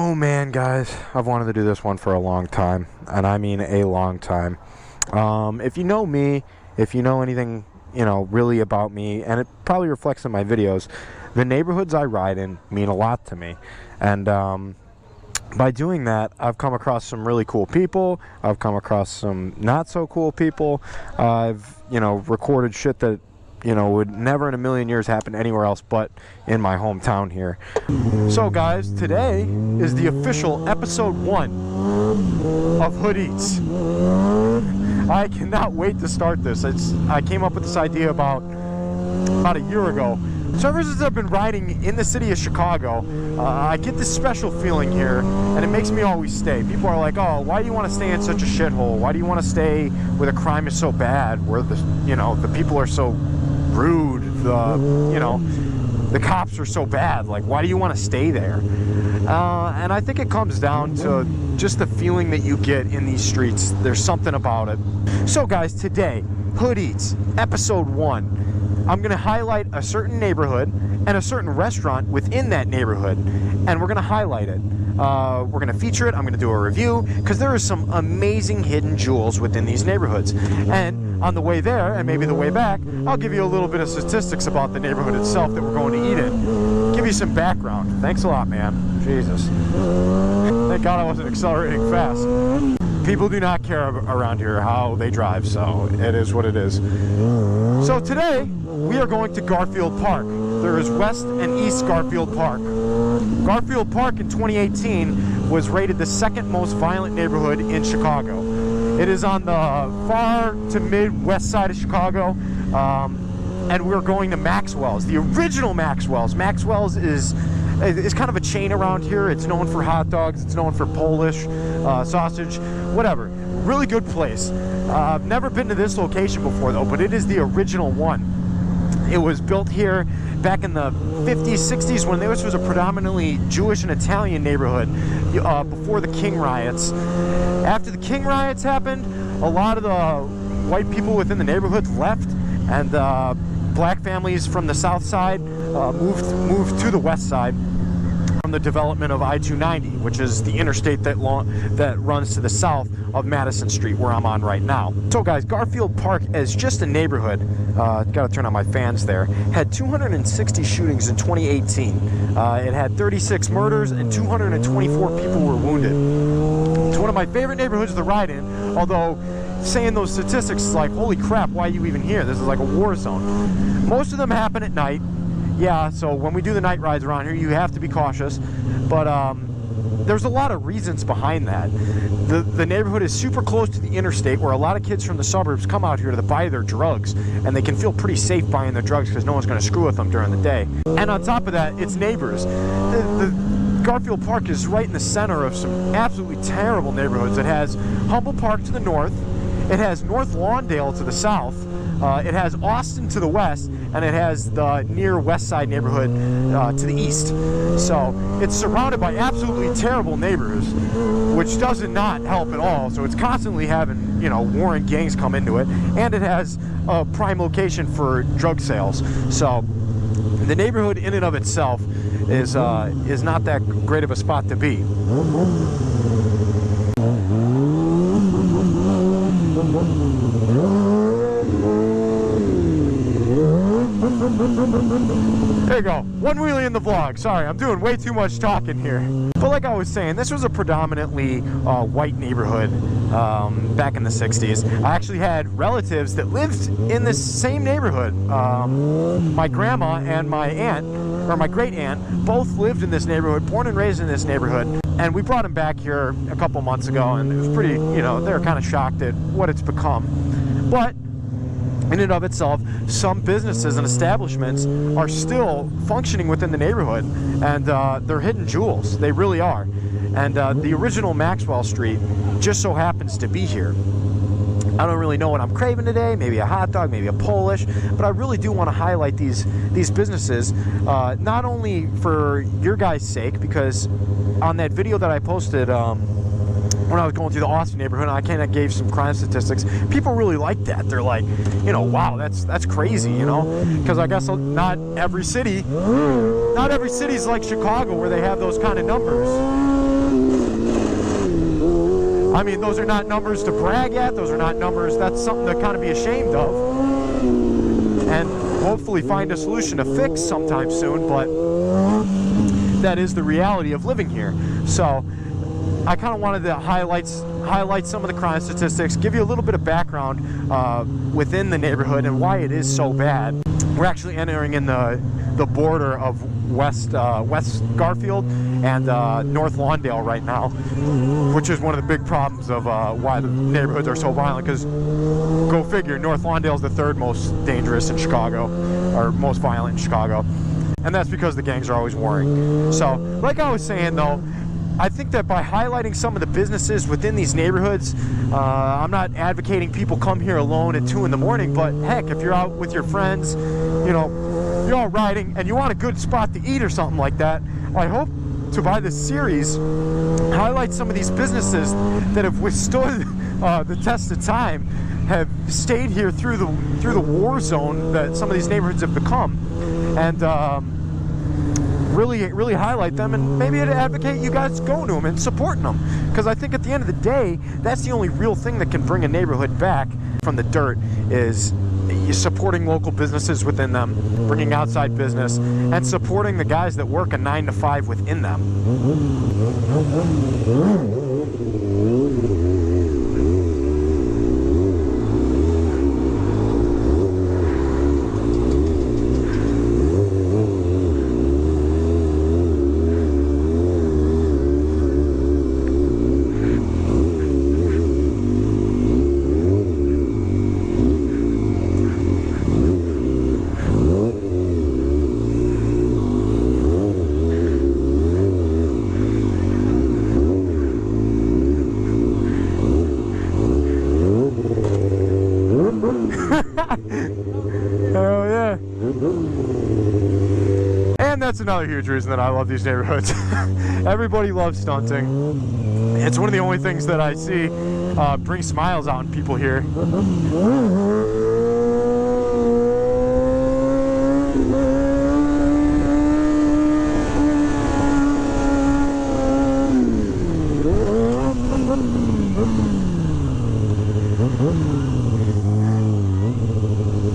Oh man, guys, I've wanted to do this one for a long time, and I mean a long time. If you know me, if you know anything, really about me, and it probably reflects in my videos, the neighborhoods I ride in mean a lot to me. And by doing that, I've come across some really cool people. I've come across some not so cool people. I've, recorded shit that would never in a million years happen anywhere else but in my hometown here. So guys, today is the official episode 1 of Hood Eats. I cannot wait to start this. I came up with this idea about a year ago. So ever since I've been riding in the city of Chicago, I get this special feeling here, and it makes me always stay. People are like, oh, why do you want to stay in such a shithole? Why do you want to stay where the crime is so bad, where the people are so rude, the cops are so bad? Like, why do you want to stay there? And I think it comes down to just the feeling that you get in these streets. There's something about it. So guys, today, Hood Eats, episode 1. I'm going to highlight a certain neighborhood and a certain restaurant within that neighborhood, and we're going to highlight it. We're going to feature it. I'm going to do a review, because there are some amazing hidden jewels within these neighborhoods. And on the way there, and maybe the way back, I'll give you a little bit of statistics about the neighborhood itself that we're going to eat in. Give you some background. Thanks a lot, man. Jesus. Thank God I wasn't accelerating fast. People do not care around here how they drive, so it is what it is. So today, we are going to Garfield Park. There is West and East Garfield Park. Garfield Park in 2018 was rated the second most violent neighborhood in Chicago. It is on the far to mid-west side of Chicago, and we're going to Maxwell's, the original Maxwell's. Maxwell's is kind of a chain around here. It's known for hot dogs, it's known for Polish sausage, whatever. Really good place. I've never been to this location before though, but it is the original one. It was built here back in the 50s, 60s, when this was a predominantly Jewish and Italian neighborhood before the King riots. After the King riots happened, a lot of the white people within the neighborhood left, and black families from the south side moved to the west side from the development of I-290, which is the interstate that runs to the south of Madison Street, where I'm on right now. So guys, Garfield Park, as just a neighborhood, gotta turn on my fans there, had 260 shootings in 2018. It had 36 murders and 224 people were wounded. It's one of my favorite neighborhoods to ride in, although saying those statistics is like, holy crap, why are you even here? This is like a war zone. Most of them happen at night. Yeah, so when we do the night rides around here, you have to be cautious. But there's a lot of reasons behind that. The neighborhood is super close to the interstate, where a lot of kids from the suburbs come out here to buy their drugs, and they can feel pretty safe buying their drugs because no one's going to screw with them during the day. And on top of that, it's neighbors. The Garfield Park is right in the center of some absolutely terrible neighborhoods. It has Humble Park to the north, it has North Lawndale to the south, it has Austin to the west, and it has the near west side neighborhood to the east. So it's surrounded by absolutely terrible neighbors, which does not help at all. So it's constantly having, warring gangs come into it, and it has a prime location for drug sales. So the neighborhood in and of itself is not that great of a spot to be. There you go, one wheelie in the vlog. Sorry, I'm doing way too much talking here. But like I was saying, this was a predominantly white neighborhood back in the 60s. I actually had relatives that lived in this same neighborhood. My grandma and my aunt, or my great aunt, both lived in this neighborhood, born and raised in this neighborhood. And we brought them back here a couple months ago, and it was pretty, they were kind of shocked at what it's become. But in and of itself, some businesses and establishments are still functioning within the neighborhood, and they're hidden jewels. They really are. And the original Maxwell Street just so happens to be here. I don't really know what I'm craving today, maybe a hot dog, maybe a Polish, but I really do want to highlight these businesses, not only for your guys' sake, because on that video that I posted when I was going through the Austin neighborhood, and I kind of gave some crime statistics, people really like that. They're like, wow, that's crazy, because I guess not every city's like Chicago where they have those kind of numbers. I mean, those are not numbers to brag at. Those are not numbers. That's something to kind of be ashamed of. And hopefully find a solution to fix sometime soon. But that is the reality of living here. So I kind of wanted to highlight some of the crime statistics, give you a little bit of background within the neighborhood and why it is so bad. We're actually entering in the border of West Garfield and North Lawndale right now, which is one of the big problems of why the neighborhoods are so violent, because go figure, North Lawndale is the third most dangerous in Chicago, or most violent in Chicago, and that's because the gangs are always warring. So like I was saying though, I think that by highlighting some of the businesses within these neighborhoods, I'm not advocating people come here alone at 2 in the morning, but heck, if you're out with your friends, you know, you're all riding and you want a good spot to eat or something like that, I hope to, by this series, highlight some of these businesses that have withstood the test of time, have stayed here through the war zone that some of these neighborhoods have become, and really highlight them, and maybe advocate you guys going to them and supporting them, because I think at the end of the day, that's the only real thing that can bring a neighborhood back from the dirt, is supporting local businesses within them, bringing outside business, and supporting the guys that work a 9 to 5 within them. Hell yeah. And that's another huge reason that I love these neighborhoods. Everybody loves stunting. It's one of the only things that I see bring smiles out in people here.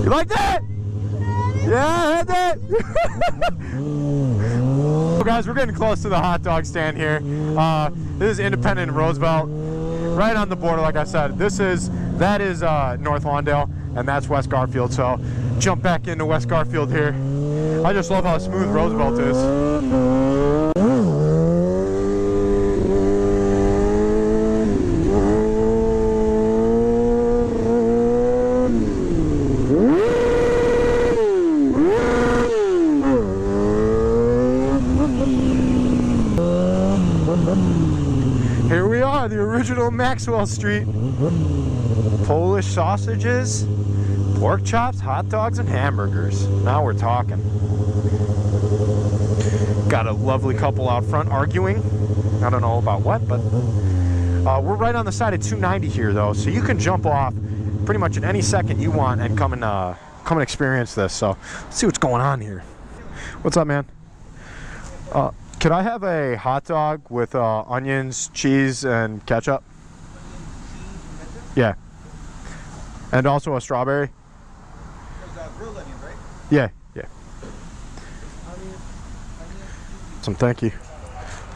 You like that? Yeah, I had that. So guys, we're getting close to the hot dog stand here. This is Independent and Roosevelt, right on the border. Like I said, that is North Lawndale, and that's West Garfield. So jump back into West Garfield here. I just love how smooth Roosevelt is. Here we are, the original Maxwell Street. Polish sausages, pork chops, hot dogs, and hamburgers. Now we're talking. Got a lovely couple out front arguing. I don't know about what, but we're right on the side of 290 here, though, so you can jump off pretty much at any second you want and come and experience this. So let's see what's going on here. What's up, man? Could I have a hot dog with onions, cheese, and ketchup? Yeah. And also a strawberry? There's grilled onions, right? Yeah, yeah. Some thank you.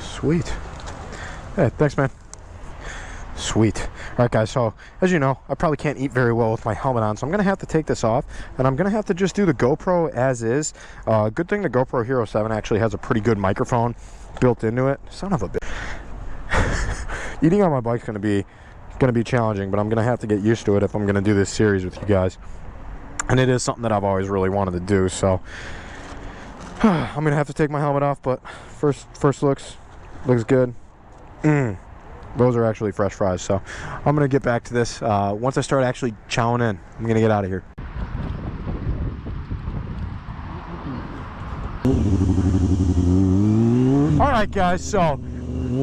Sweet. Hey, thanks, man. Sweet. Alright guys, so as you know, I probably can't eat very well with my helmet on, so I'm going to have to take this off, and I'm going to have to just do the GoPro as is. Good thing the GoPro Hero 7 actually has a pretty good microphone built into it. Son of a bitch. Eating on my bike's going to be challenging, but I'm going to have to get used to it if I'm going to do this series with you guys. And it is something that I've always really wanted to do, so I'm going to have to take my helmet off, but first looks good. Those are actually fresh fries, so I'm going to get back to this. Once I start actually chowing in, I'm going to get out of here. Alright guys, so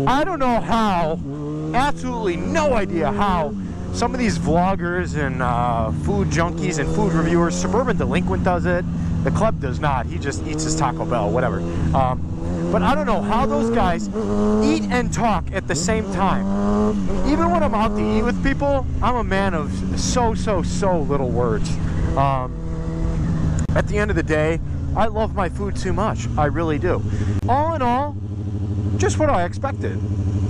I don't know how, absolutely no idea how, some of these vloggers and food junkies and food reviewers, Suburban Delinquent does it, the Club does not, he just eats his Taco Bell, whatever. but I don't know how those guys eat and talk at the same time. Even when I'm out to eat with people, I'm a man of so little words. At the end of the day, I love my food too much. I really do. All in all, just what I expected.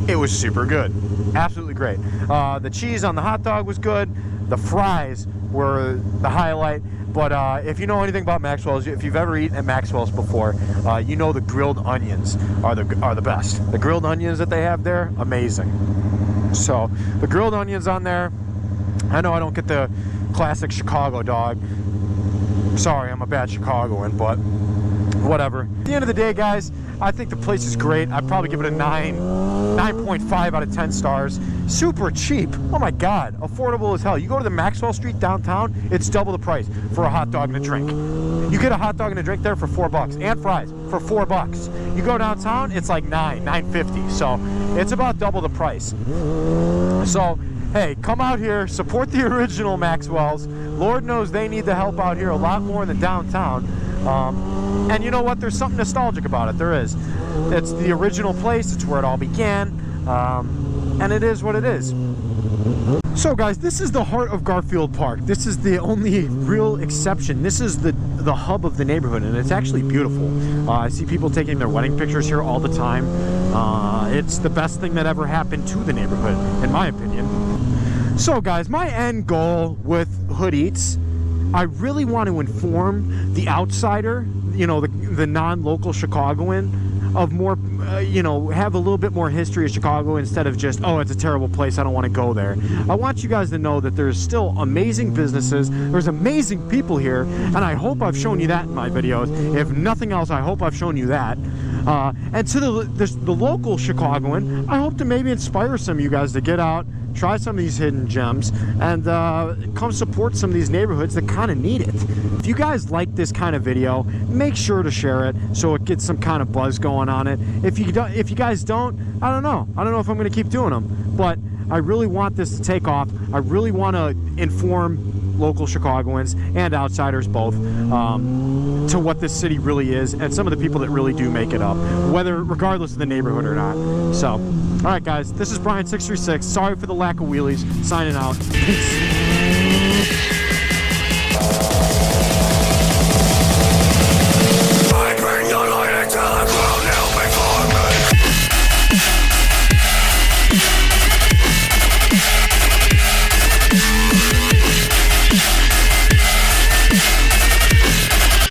It was super good. Absolutely great. The cheese on the hot dog was good. The fries were the highlight. But if you know anything about Maxwell's, if you've ever eaten at Maxwell's before, you know the grilled onions are the best. The grilled onions that they have there, amazing. So the grilled onions on there. I know I don't get the classic Chicago dog. Sorry, I'm a bad Chicagoan, but whatever. At the end of the day, guys, I think the place is great. I'd probably give it a 9.5 out of 10 stars. Super cheap. Oh my God, affordable as hell. You go to the Maxwell Street downtown, it's double the price for a hot dog and a drink. You get a hot dog and a drink there for $4 and fries for $4. You go downtown, it's like $9.50. So it's about double the price. So hey, come out here, support the original Maxwell's. Lord knows they need the help out here a lot more than downtown. And you know what? There's something nostalgic about it. There is. It's the original place. It's where it all began. And it is what it is. So guys, this is the heart of Garfield Park. This is the only real exception. This is the hub of the neighborhood, and it's actually beautiful. I see people taking their wedding pictures here all the time. It's the best thing that ever happened to the neighborhood, in my opinion. So guys, my end goal with Hood Eats, I really want to inform the outsider, you know, the non-local Chicagoan, of more, you know, have a little bit more history of Chicago instead of just, oh, it's a terrible place, I don't want to go there. I want you guys to know that there's still amazing businesses, there's amazing people here, and I hope I've shown you that in my videos. If nothing else, I hope I've shown you that. And to the local Chicagoan, I hope to maybe inspire some of you guys to get out, try some of these hidden gems, and come support some of these neighborhoods that kind of need it. If you guys like this kind of video, make sure to share it so it gets some kind of buzz going on it. If you guys don't, I don't know if I'm going to keep doing them, but I really want this to take off. I really want to inform local Chicagoans and outsiders both to what this city really is and some of the people that really do make it up, regardless of the neighborhood or not. So, all right guys, this is Brian636. Sorry for the lack of wheelies. Signing out. Peace.